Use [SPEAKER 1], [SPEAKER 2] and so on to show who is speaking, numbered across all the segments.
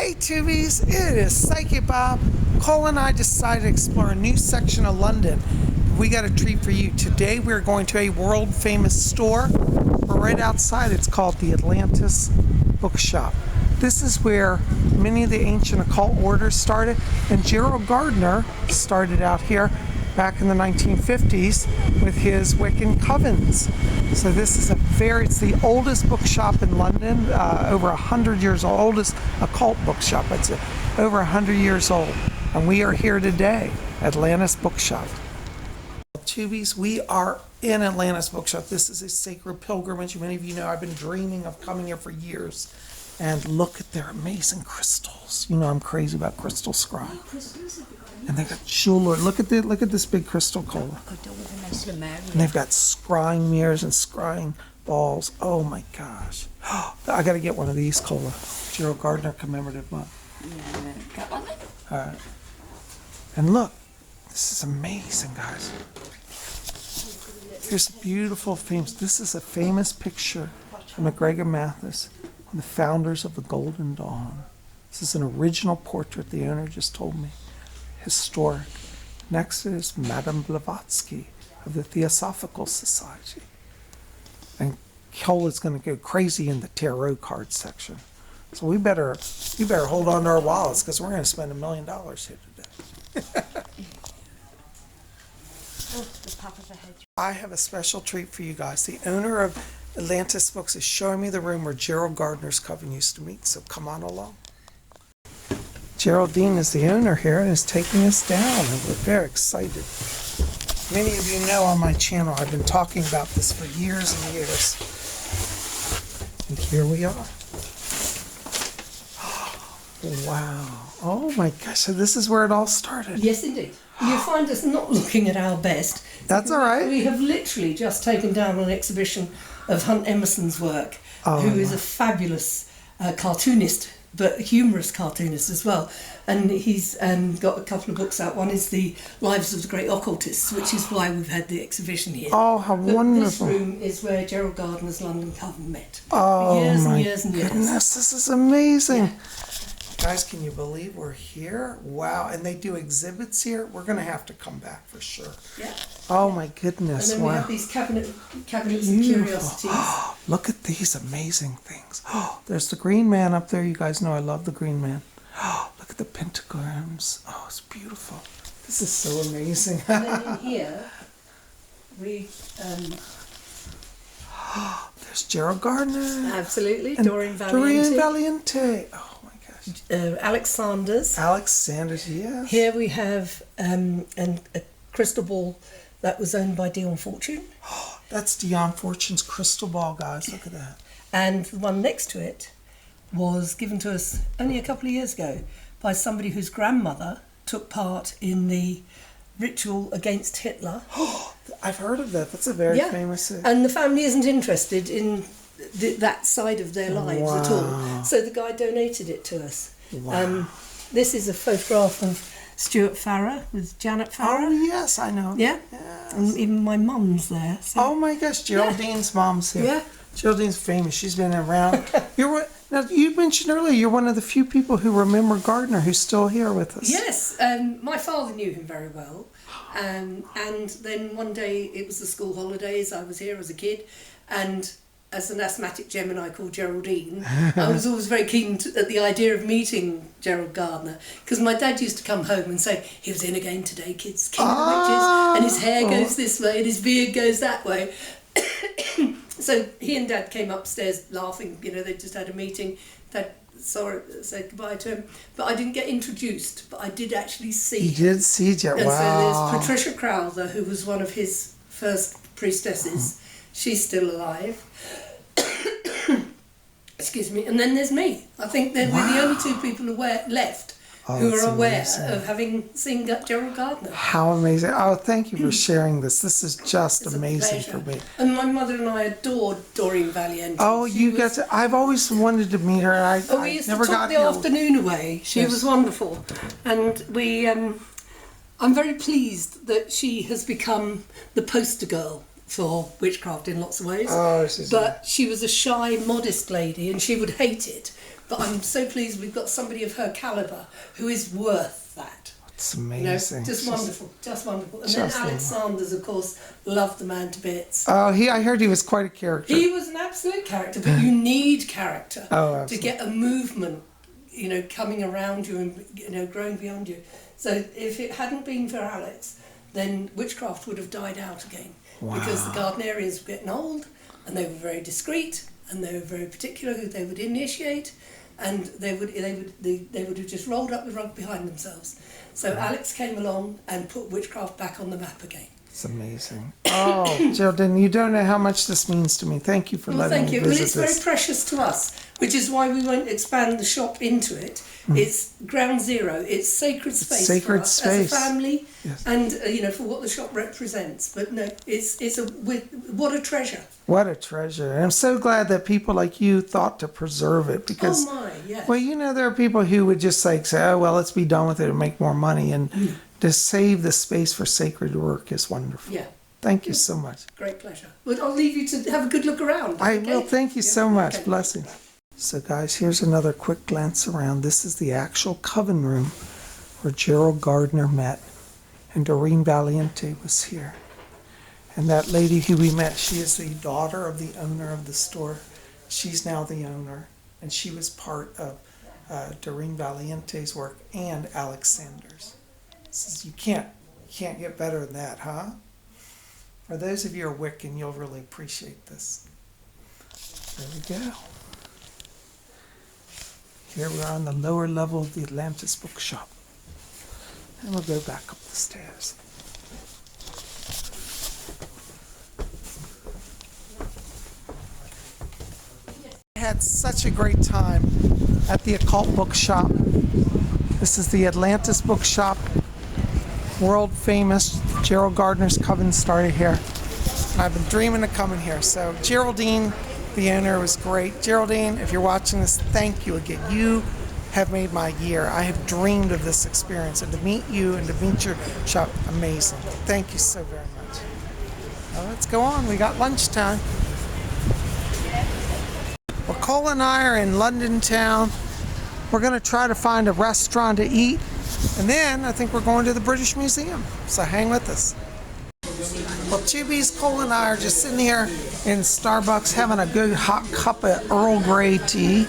[SPEAKER 1] Hey Tubies, it is Psychic Bob. Cole and I decided to explore a new section of London. We got a treat for you. Today we're going to a world famous store. We're right outside. It's called the Atlantis Bookshop. This is where many of the ancient occult orders started, and Gerald Gardner started out here back in the 1950s with his Wiccan covens. So this is it's the oldest bookshop in London, over 100 years old, oldest occult bookshop, it's over 100 years old. And we are here today, Atlantis Bookshop. Tubies, we are in Atlantis Bookshop. This is a sacred pilgrimage. Many of you know I've been dreaming of coming here for years. And look at their amazing crystals. You know I'm crazy about crystal scrying. And they got jewelry. Look at this big crystal cola. And they've got scrying mirrors and scrying balls. Oh my gosh. I gotta get one of these, Cola. Gerald Gardner commemorative month.
[SPEAKER 2] Yeah, got one?
[SPEAKER 1] Alright. And look, this is amazing, guys. Here's a beautiful famous, this is a famous picture of McGregor Mathis, the founders of the Golden Dawn. This is an original portrait the owner just told me. Historic. Next is Madame Blavatsky of the Theosophical Society. And Cola's going to go crazy in the tarot card section. So you better hold on to our wallets because we're going to spend $1 million here today. I have a special treat for you guys. The owner of Atlantis Books is showing me the room where Gerald Gardner's coven used to meet, so come on along. Geraldine is the owner here and is taking us down, and we're very excited. Many of you know on my channel I've been talking about this for years and years. And here we are. Wow. Oh my gosh, so this is where it all started.
[SPEAKER 2] Yes, indeed. You find us not looking at our best.
[SPEAKER 1] That's all right.
[SPEAKER 2] We have literally just taken down an exhibition of Hunt Emerson's work, who is a fabulous cartoonist, but humorous cartoonist as well. And he's got a couple of books out. One is The Lives of the Great Occultists, which is why we've had the exhibition here.
[SPEAKER 1] Oh, how wonderful.
[SPEAKER 2] This room is where Gerald Gardner's London Coven met.
[SPEAKER 1] Oh,
[SPEAKER 2] years
[SPEAKER 1] my
[SPEAKER 2] and years and years.
[SPEAKER 1] goodness, this is amazing.
[SPEAKER 2] Yeah.
[SPEAKER 1] Guys, can you believe we're here? Wow, and they do exhibits here? We're going to have to come back for sure.
[SPEAKER 2] Yeah.
[SPEAKER 1] Oh my goodness,
[SPEAKER 2] And then
[SPEAKER 1] wow.
[SPEAKER 2] we have these cabinets of curiosities.
[SPEAKER 1] Look at these amazing things. Oh, there's the Green Man up there. You guys know I love the Green Man. Oh, look at the pentagrams. Oh, it's beautiful. This is so amazing.
[SPEAKER 2] And then in here, we...
[SPEAKER 1] There's Gerald Gardner.
[SPEAKER 2] absolutely,
[SPEAKER 1] And
[SPEAKER 2] Doreen
[SPEAKER 1] Doreen
[SPEAKER 2] Valiente.
[SPEAKER 1] Valiente. Oh my gosh.
[SPEAKER 2] Alex Sanders.
[SPEAKER 1] Alex Sanders, yes.
[SPEAKER 2] Here we have a crystal ball that was owned by Dion Fortune.
[SPEAKER 1] That's Dion Fortune's crystal ball, guys. Look at that.
[SPEAKER 2] And the one next to it was given to us only a couple of years ago by somebody whose grandmother took part in the ritual against Hitler.
[SPEAKER 1] I've heard of that. That's a very famous...
[SPEAKER 2] And the family isn't interested in that side of their lives at all. So the guy donated it to us.
[SPEAKER 1] Wow.
[SPEAKER 2] This is a photograph of Stuart Farrer with Janet Farrer.
[SPEAKER 1] Oh, yes, I know.
[SPEAKER 2] Yeah?
[SPEAKER 1] Yes.
[SPEAKER 2] And even my mum's there. So.
[SPEAKER 1] Oh my gosh, Geraldine's mom's here.
[SPEAKER 2] Yeah.
[SPEAKER 1] Geraldine's famous. She's been around. Now, you mentioned earlier you're one of the few people who remember Gardner who's still here with us.
[SPEAKER 2] Yes, my father knew him very well. And then one day, it was the school holidays, I was here as a kid, and as an asthmatic Gemini called Geraldine, I was always very keen at the idea of meeting Gerald Gardner, because my dad used to come home and say, he was in again today, kids, king of the witches, and his hair goes this way and his beard goes that way. So he and Dad came upstairs laughing, you know, they just had a meeting. Dad said goodbye to him, but I didn't get introduced, but I did actually see him.
[SPEAKER 1] You did see Gerald.
[SPEAKER 2] And
[SPEAKER 1] wow.
[SPEAKER 2] so there's Patricia Crowther, who was one of his first priestesses. She's still alive. Excuse me. And then there's me. I think that we're the only two people left who are aware of having seen Gerald Gardner.
[SPEAKER 1] How amazing. Oh, thank you for sharing this. This is just amazing for me.
[SPEAKER 2] And my mother and I adored Doreen Valiente.
[SPEAKER 1] Oh, I've always wanted to meet her. And
[SPEAKER 2] we used to
[SPEAKER 1] never
[SPEAKER 2] talk
[SPEAKER 1] got
[SPEAKER 2] the afternoon away. She was wonderful. And I'm very pleased that she has become the poster girl for witchcraft in lots of ways.
[SPEAKER 1] Oh,
[SPEAKER 2] but she was a shy, modest lady, and she would hate it But I'm so pleased we've got somebody of her calibre who is worth that.
[SPEAKER 1] It's amazing.
[SPEAKER 2] Just wonderful, just wonderful. And then Alex Sanders, of course, loved the man to bits.
[SPEAKER 1] Oh, I heard he was quite a character.
[SPEAKER 2] He was an absolute character, but you need character
[SPEAKER 1] absolutely.
[SPEAKER 2] to get a movement, coming around you and, growing beyond you. So if it hadn't been for Alex, then witchcraft would have died out again.
[SPEAKER 1] Wow.
[SPEAKER 2] Because the Gardnerians were getting old, and they were very discreet, and they were very particular who they would initiate, and they would have just rolled up the rug behind themselves. So Alex came along and put witchcraft back on the map again.
[SPEAKER 1] It's amazing. Oh, Geraldine, you don't know how much this means to me. Thank you for letting me visit
[SPEAKER 2] Well, it's
[SPEAKER 1] this.
[SPEAKER 2] very precious to us, which is why we won't expand the shop into it. It's ground zero. It's sacred space
[SPEAKER 1] sacred
[SPEAKER 2] for us
[SPEAKER 1] space.
[SPEAKER 2] as a family,
[SPEAKER 1] Yes.
[SPEAKER 2] and for what the shop represents. But no, what a treasure.
[SPEAKER 1] What a treasure. And I'm so glad that people like you thought to preserve it because,
[SPEAKER 2] Yes.
[SPEAKER 1] well, there are people who would just say, oh, well, let's be done with it and make more money. And to save the space for sacred work is wonderful.
[SPEAKER 2] Yeah.
[SPEAKER 1] Thank you so much.
[SPEAKER 2] Great pleasure. Well, I'll leave you to have a good look around.
[SPEAKER 1] I
[SPEAKER 2] okay?
[SPEAKER 1] will. Thank you so much.
[SPEAKER 2] Okay.
[SPEAKER 1] Blessings. So, guys, here's another quick glance around. This is the actual coven room where Gerald Gardner met, and Doreen Valiente was here. And that lady who we met, she is the daughter of the owner of the store. She's now the owner, and she was part of Doreen Valiente's work and Alex Sanders. You can't get better than that, huh? For those of you who are Wiccan, you'll really appreciate this. There we go. Here we are on the lower level of the Atlantis Bookshop. And we'll go back up the stairs. I had such a great time at the occult bookshop. This is the Atlantis Bookshop. World famous. Gerald Gardner's coven started here. And I've been dreaming of coming here. So Geraldine, the owner, was great. Geraldine, if you're watching this, thank you again. You have made my year. I have dreamed of this experience, and to meet you and to meet your shop, amazing. Thank you so very much. Now let's go on. We got lunchtime. Well, Cole and I are in London town. We're going to try to find a restaurant to eat, and then I think we're going to the British Museum. So hang with us. Well, Chubby's, Cole and I are just sitting here in Starbucks having a good hot cup of Earl Grey tea.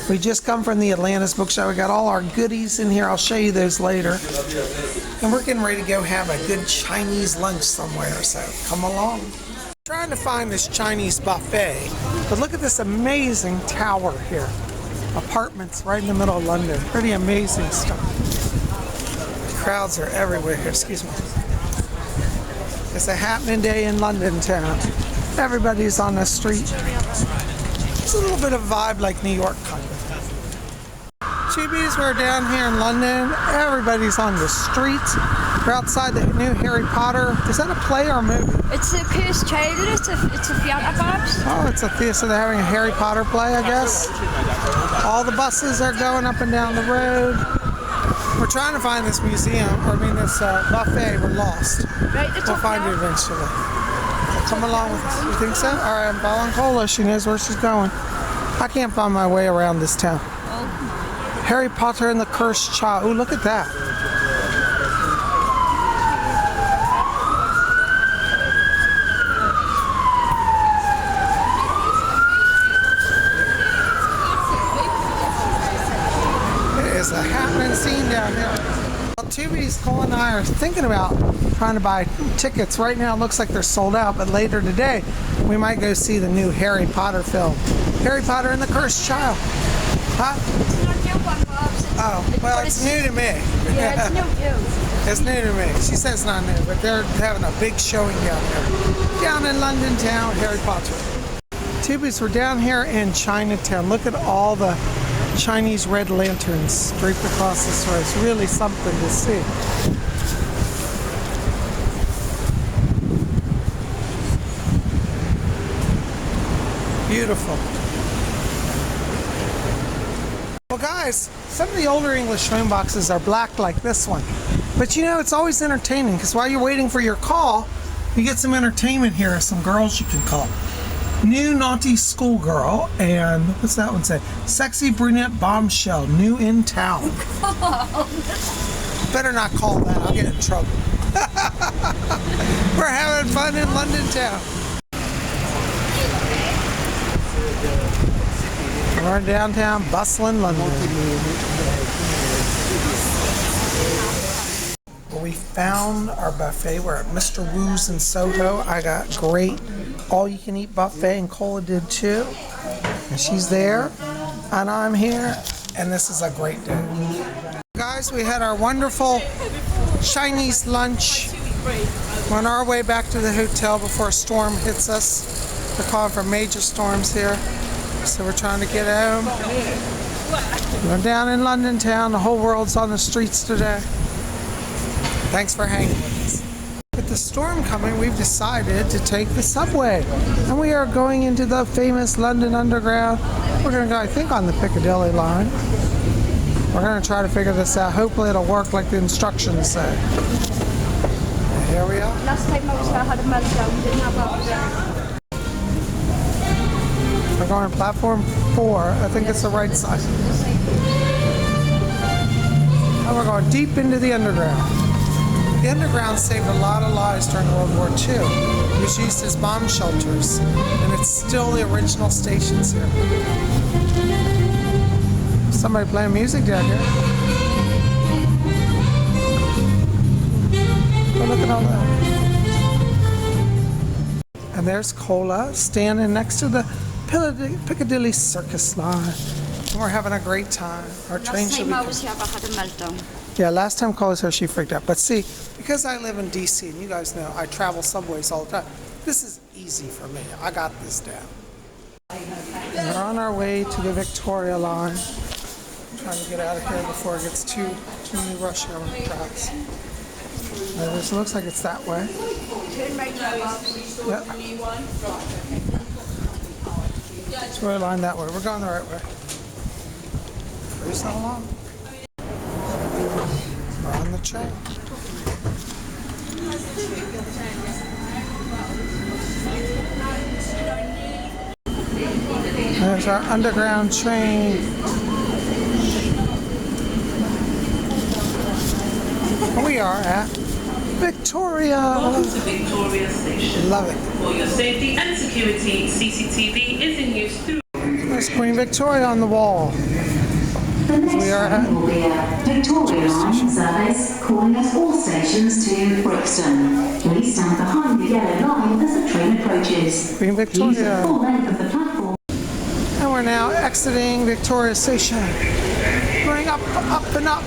[SPEAKER 1] We just come from the Atlantis Bookshop. We got all our goodies in here. I'll show you those later. And we're getting ready to go have a good Chinese lunch somewhere, so come along. Trying to find this Chinese buffet, but look at this amazing tower here. Apartments right in the middle of London. Pretty amazing stuff. The crowds are everywhere here. Excuse me. It's a happening day in London town. Everybody's on the street. It's a little bit of a vibe like New York, kind of. Chibis, we're down here in London. Everybody's on the streets. We're outside the new Harry Potter. Is that a play or a movie?
[SPEAKER 3] It's a Cursed Child. It's a theatre, perhaps.
[SPEAKER 1] Oh, it's a theater. So they're having a Harry Potter play, I guess. All the buses are going up and down the road. We're trying to find this museum, this buffet. We're lost.
[SPEAKER 3] Right,
[SPEAKER 1] We'll find it eventually. Come along with us. You think so? All right, I'm following Cola. She knows where she's going. I can't find my way around this town. Harry Potter and the Cursed Child. Ooh, look at that. It is a happening scene down here. Well, Tubi's, Cole and I are thinking about trying to buy tickets. Right now it looks like they're sold out, but later today we might go see the new Harry Potter film. Harry Potter and the Cursed Child. Huh?
[SPEAKER 3] It's not new one, perhaps.
[SPEAKER 1] Oh, well, it's new to me.
[SPEAKER 3] Yeah, it's new too.
[SPEAKER 1] It's new to me. She says it's not new, but they're having a big showing down there. Down in London town, Harry Potter. Tubies, we're down here in Chinatown. Look at all the Chinese red lanterns draped across this road. It's really something to see. Beautiful. Well, guys, some of the older English phone boxes are black like this one. But it's always entertaining because while you're waiting for your call, you get some entertainment here, some girls you can call. New naughty schoolgirl, and what's that one say? Sexy brunette bombshell, new in town. Better not call that, I'll get in trouble. We're having fun in London town. We're in downtown, bustling London. We found our buffet. We're at Mr. Wu's in Soho. I got great all-you-can-eat buffet, and Cola did too. And she's there, and I'm here, and this is a great day. Guys, we had our wonderful Chinese lunch. We're on our way back to the hotel before a storm hits us. They're calling for major storms here, so we're trying to get home. We're down in London town. The whole world's on the streets today. Thanks for hanging with us. With the storm coming, we've decided to take the subway. And we are going into the famous London Underground. We're going to go, I think, on the Piccadilly line. We're going to try to figure this out. Hopefully it'll work like the instructions say. And here we are.
[SPEAKER 3] Last time I was there, I had a meltdown. Didn't have that.
[SPEAKER 1] We're going to platform 4. I think it's the right side. And we're going deep into the underground. The underground saved a lot of lives during World War II. It was used as bomb shelters, and it's still the original stations here. Somebody playing music down here. Oh, look at all that. And there's Cola standing next to the Piccadilly Circus line. And we're having a great time. Our train should be coming.
[SPEAKER 3] Last time I was here, I had a meltdown.
[SPEAKER 1] Yeah, last time Cola was here, she freaked out. But see, because I live in DC, and you guys know I travel subways all the time, this is easy for me. I got this down. We're on our way to the Victoria line. I'm trying to get out of here before it gets too many rush hour crowds. It looks like it's that way.
[SPEAKER 3] Turn right now, Bobs.
[SPEAKER 1] Yep. So we're lined that way. We're going the right way. Cruising along. We're on the train. There's our underground train. We are at Victoria.
[SPEAKER 4] Welcome to Victoria Station.
[SPEAKER 1] Love it.
[SPEAKER 4] For your safety and security, CCTV is in use through.
[SPEAKER 1] There's Queen Victoria on the wall.
[SPEAKER 5] The next
[SPEAKER 1] We are
[SPEAKER 5] train will be a Victoria Line service calling at all stations to Brixton. Please stand behind the yellow line as the train approaches.
[SPEAKER 1] Queen
[SPEAKER 5] Use the
[SPEAKER 1] Victoria.
[SPEAKER 5] full length of the platform.
[SPEAKER 1] And we're now exiting Victoria Station. Going up, and up.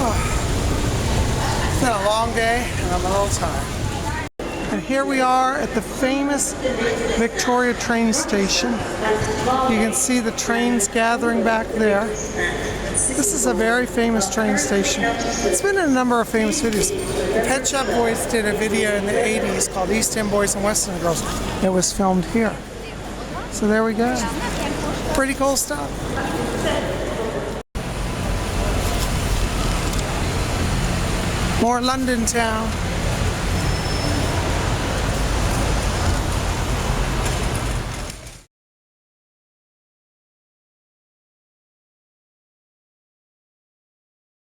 [SPEAKER 1] Oh. It's been a long day, and I'm a little tired. And here we are at the famous Victoria train station. You can see the trains gathering back there. This is a very famous train station. It's been in a number of famous videos. The Pet Shop Boys did a video in the 80s called East End Boys and West End Girls. It was filmed here. So there we go. Pretty cool stuff. More London town.